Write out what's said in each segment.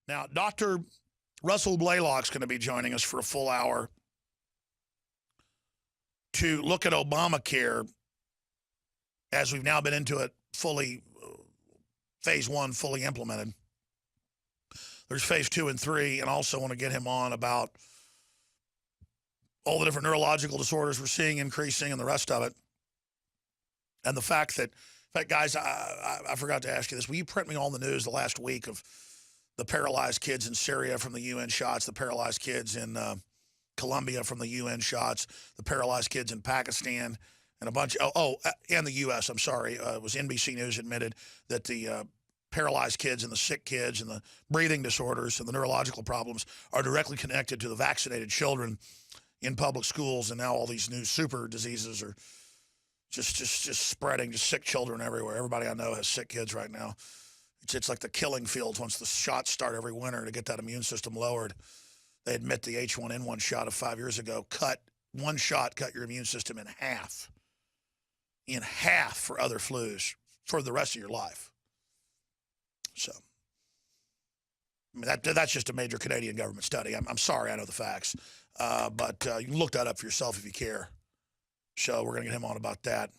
Now, Dr. Russell Blaylock's going to be joining us for a full hour to look at Obamacare as we've now been into it fully, phase one fully implemented. There's phase 2 and 3, and I also want to get him on about all the different neurological disorders we're seeing increasing and the rest of it. And the fact that, in fact, guys, I forgot to ask you this. Will you print me all the news the last week of the paralyzed kids in Syria from the UN shots, the paralyzed kids in Colombia from the UN shots, the paralyzed kids in Pakistan, and a bunch and the U.S., I'm sorry. It was NBC News admitted that the paralyzed kids and the sick kids and the breathing disorders and the neurological problems are directly connected to the vaccinated children in public schools, and now all these new super diseases are just spreading, just sick children everywhere. Everybody I know has sick kids right now. It's like the killing fields once the shots start every winter to get that immune system lowered. They admit the H1N1 shot of 5 years ago cut your immune system in half for other flus for the rest of your life. So, I mean, that's just a major Canadian government study. I'm sorry, I know the facts. But you can look that up for yourself if you care. So we're going to get him on about that.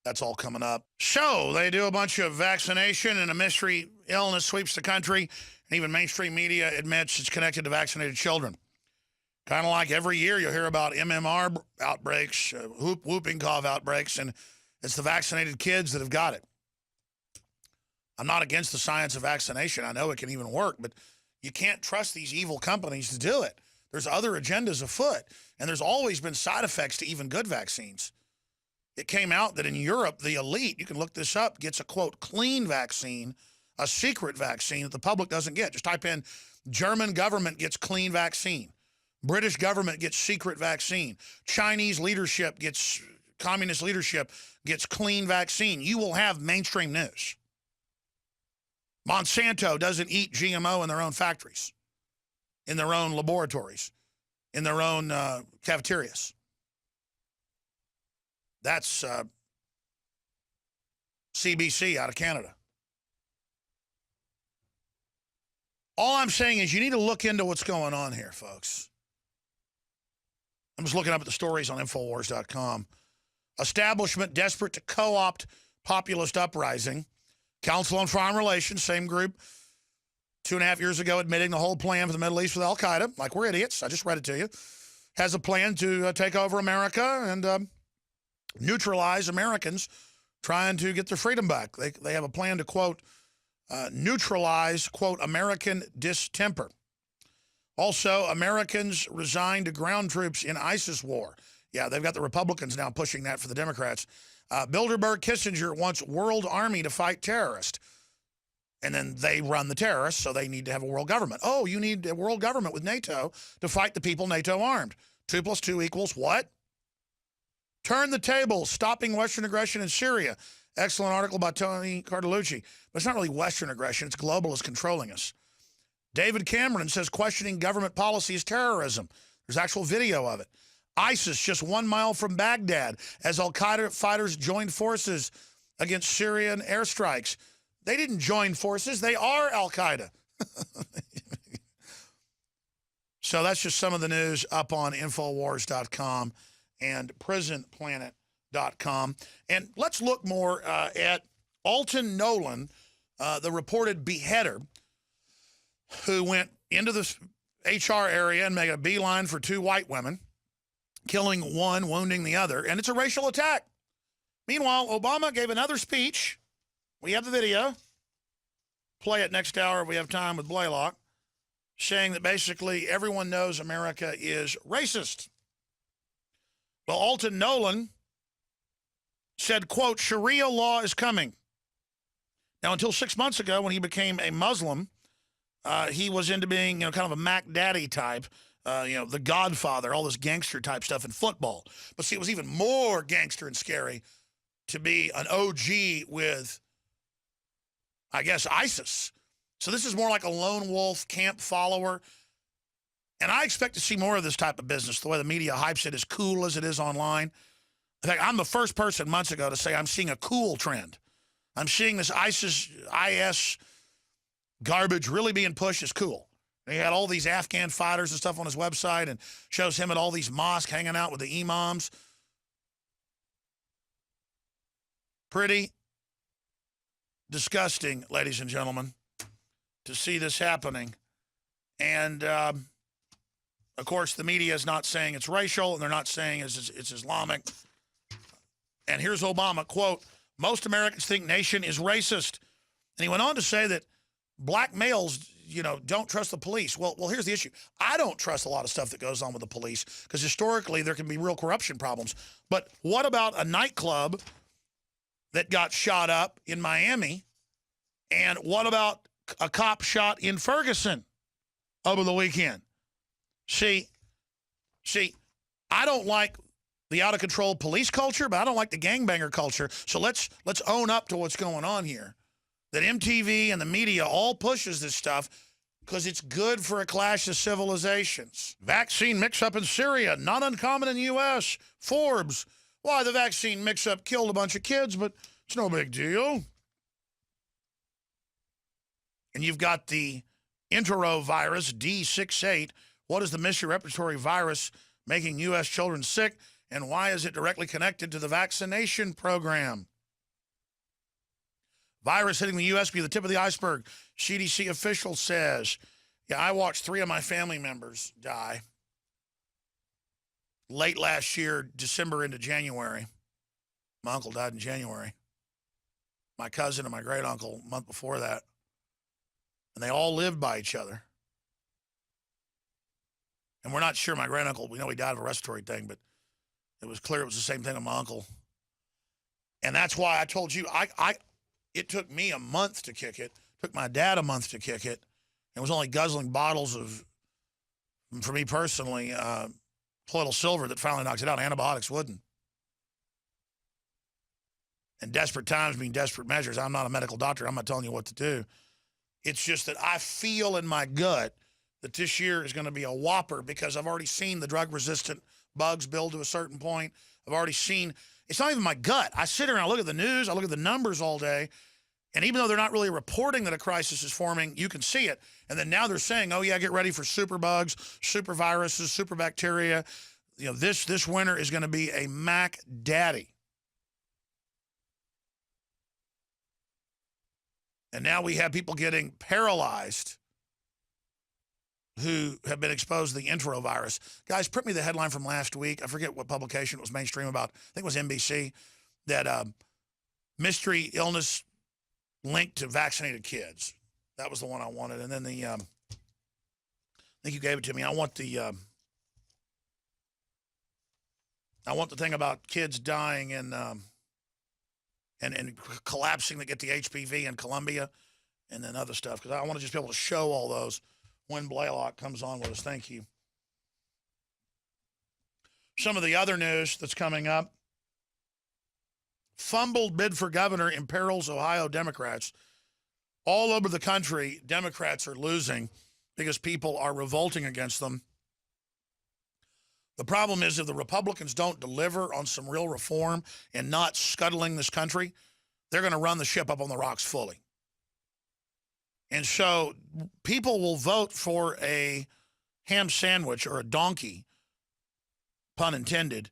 That's all coming up. So they do a bunch of vaccination and a mystery illness sweeps the country, and even mainstream media admits it's connected to vaccinated children. Kind of like every year you'll hear about MMR outbreaks, whooping cough outbreaks, and it's the vaccinated kids that have got it. I'm not against the science of vaccination. I know it can even work, but you can't trust these evil companies to do it. There's other agendas afoot, and there's always been side effects to even good vaccines. It came out that in Europe, the elite, you can look this up, gets a, quote, clean vaccine, a secret vaccine that the public doesn't get. Just type in German government gets clean vaccine. British government gets secret vaccine. Chinese leadership gets, communist leadership gets clean vaccine. You will have mainstream news. Monsanto doesn't eat GMO in their own factories, in their own laboratories, in their own cafeterias. That's CBC out of Canada. All I'm saying is you need to look into what's going on here, folks. I'm just looking up at the stories on Infowars.com. Establishment desperate to co-opt populist uprising. Council on Foreign Relations, same group, 2.5 years ago admitting the whole plan for the Middle East with al-Qaeda, like we're idiots, I just read it to you, has a plan to take over America and neutralize Americans trying to get their freedom back. They have a plan to, quote, neutralize, quote, American distemper. Also, Americans resigned to ground troops in ISIS war. Yeah, they've got the Republicans now pushing that for the Democrats. Bilderberg Kissinger wants world army to fight terrorists. And then they run the terrorists, so they need to have a world government. Oh, you need a world government with NATO to fight the people NATO armed. 2 + 2 = what? Turn the tables, stopping Western aggression in Syria. Excellent article by Tony Cartalucci. But it's not really Western aggression. It's globalists controlling us. David Cameron says questioning government policy is terrorism. There's actual video of it. ISIS just 1 mile from Baghdad as al-Qaeda fighters joined forces against Syrian airstrikes. They didn't join forces. They are al-Qaeda. So that's just some of the news up on Infowars.com and PrisonPlanet.com. And let's look more at Alton Nolan, the reported beheader, who went into the HR area and made a beeline for 2 white women, killing one, wounding the other, and it's a racial attack. Meanwhile, Obama gave another speech. We have the video. Play it next hour if we have time with Blaylock, saying that basically everyone knows America is racist. Well, Alton Nolan said, quote, Sharia law is coming. Now, until 6 months ago when he became a Muslim, he was into being, kind of a Mac Daddy type, the Godfather, all this gangster type stuff in football. But see, it was even more gangster and scary to be an OG with, I guess, ISIS. So this is more like a lone wolf camp follower. And I expect to see more of this type of business, the way the media hypes it, as cool as it is online. In fact, I'm the first person months ago to say I'm seeing a cool trend. I'm seeing this IS garbage really being pushed is cool. He had all these Afghan fighters and stuff on his website and shows him at all these mosques hanging out with the imams. Pretty disgusting, ladies and gentlemen, to see this happening. And, of course, the media is not saying it's racial, and they're not saying it's Islamic. And here's Obama, quote, "Most Americans think nation is racist." And he went on to say that black males, don't trust the police. Well, here's the issue. I don't trust a lot of stuff that goes on with the police because historically there can be real corruption problems. But what about a nightclub that got shot up in Miami? And what about a cop shot in Ferguson over the weekend? See, I don't like the out-of-control police culture, but I don't like the gangbanger culture. So let's own up to what's going on here. That MTV and the media all pushes this stuff because it's good for a clash of civilizations. Vaccine mix-up in Syria, not uncommon in the U.S. Forbes, why the vaccine mix-up killed a bunch of kids, but it's no big deal. And you've got the enterovirus, D68. What is the mystery respiratory virus making U.S. children sick, and why is it directly connected to the vaccination program? Virus hitting the U.S. be the tip of the iceberg, CDC official says. Yeah, I watched 3 of my family members die late last year, December into January. My uncle died in January. My cousin and my great uncle a month before that. And they all lived by each other. And we're not sure my great uncle, we know he died of a respiratory thing, but it was clear it was the same thing with my uncle. And that's why I told you, it took me a month to kick it. It took my dad a month to kick it. It was only guzzling bottles of, for me personally, colloidal silver that finally knocks it out. Antibiotics wouldn't. And desperate times mean desperate measures. I'm not a medical doctor. I'm not telling you what to do. It's just that I feel in my gut that this year is going to be a whopper because I've already seen the drug-resistant bugs build to a certain point. I've already seen, it's not even my gut. I sit here and I look at the news, I look at the numbers all day, and even though they're not really reporting that a crisis is forming, you can see it. And then now they're saying, oh yeah, get ready for super bugs, super viruses, super bacteria. This winter is going to be a Mac Daddy. And now we have people getting paralyzed who have been exposed to the enterovirus. Guys, print me the headline from last week. I forget what publication it was mainstream about. I think it was NBC. That mystery illness linked to vaccinated kids. That was the one I wanted. And then I think you gave it to me. I want the thing about kids dying and collapsing that get the HPV in Colombia, and then other stuff, because I want to just be able to show all those when Blaylock comes on with us. Thank you. Some of the other news that's coming up. Fumbled bid for governor imperils Ohio Democrats. All over the country, Democrats are losing because people are revolting against them. The problem is if the Republicans don't deliver on some real reform and not scuttling this country, they're going to run the ship up on the rocks fully. And so people will vote for a ham sandwich or a donkey, pun intended,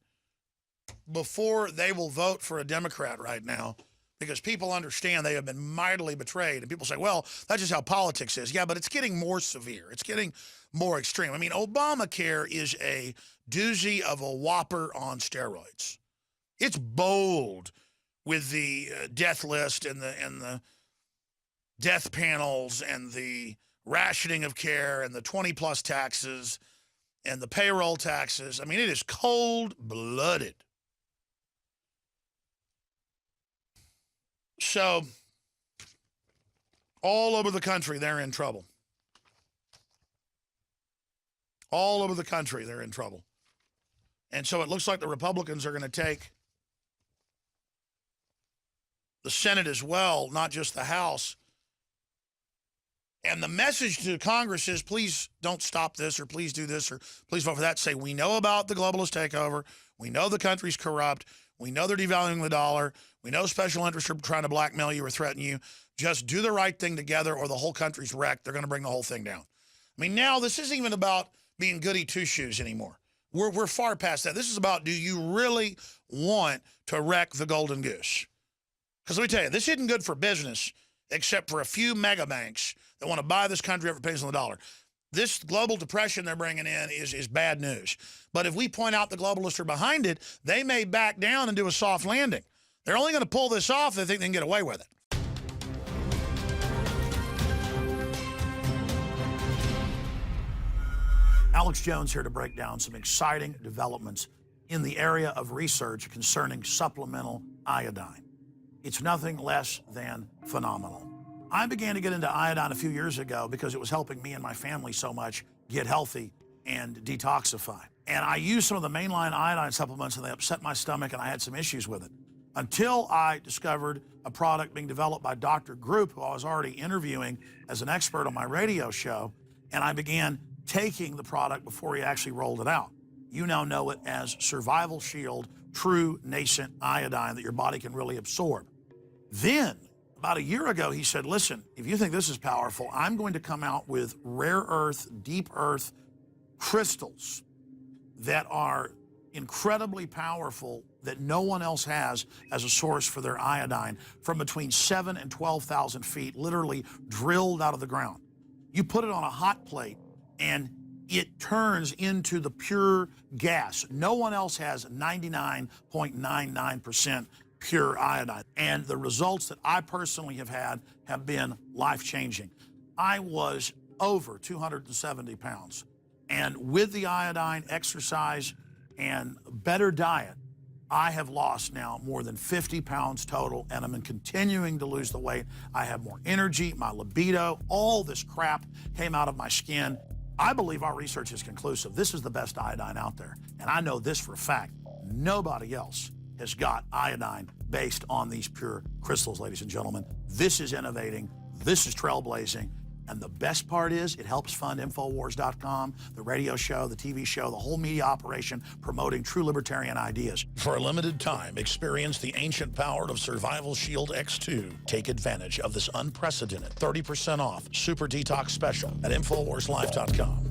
before they will vote for a Democrat right now, because people understand they have been mightily betrayed. And people say, well, that's just how politics is. Yeah, but it's getting more severe. It's getting more extreme. I mean, Obamacare is a doozy of a whopper on steroids. It's bold with the death list and the death panels and the rationing of care and the 20-plus taxes and the payroll taxes. I mean, it is cold-blooded. So, all over the country, they're in trouble. All over the country, they're in trouble. And so it looks like the Republicans are going to take the Senate as well, not just the House. And the message to Congress is, please don't stop this, or please do this, or please vote for that. Say, we know about the globalist takeover. We know the country's corrupt. We know they're devaluing the dollar. We know special interests are trying to blackmail you or threaten you. Just do the right thing together or the whole country's wrecked. They're going to bring the whole thing down. I mean, now this isn't even about being goody two-shoes anymore. We're far past that. This is about, do you really want to wreck the golden goose? Because let me tell you, this isn't good for business except for a few mega banks that want to buy this country over pennies on the dollar. This global depression they're bringing in is bad news. But if we point out the globalists are behind it, they may back down and do a soft landing. They're only going to pull this off if they think they can get away with it. Alex Jones here to break down some exciting developments in the area of research concerning supplemental iodine. It's nothing less than phenomenal. I began to get into iodine a few years ago because it was helping me and my family so much get healthy and detoxify. And I used some of the mainline iodine supplements and they upset my stomach and I had some issues with it. Until I discovered a product being developed by Dr. Group, who I was already interviewing as an expert on my radio show, and I began taking the product before he actually rolled it out. You now know it as Survival Shield True Nascent Iodine that your body can really absorb. Then, about a year ago, he said, listen, if you think this is powerful, I'm going to come out with rare earth, deep earth crystals that are incredibly powerful that no one else has as a source for their iodine from between 7,000 and 12,000 feet, literally drilled out of the ground. You put it on a hot plate and it turns into the pure gas. No one else has 99.99% pure iodine. And the results that I personally have had have been life-changing. I was over 270 pounds. And with the iodine, exercise, and better diet, I have lost now more than 50 pounds total, and I'm continuing to lose the weight. I have more energy, my libido, all this crap came out of my skin. I believe our research is conclusive. This is the best iodine out there. And I know this for a fact. Nobody else has got iodine based on these pure crystals, ladies and gentlemen. This is innovating. This is trailblazing. And the best part is it helps fund Infowars.com, the radio show, the TV show, the whole media operation promoting true libertarian ideas. For a limited time, experience the ancient power of Survival Shield X2. Take advantage of this unprecedented 30% off Super Detox special at InfoWarsLife.com.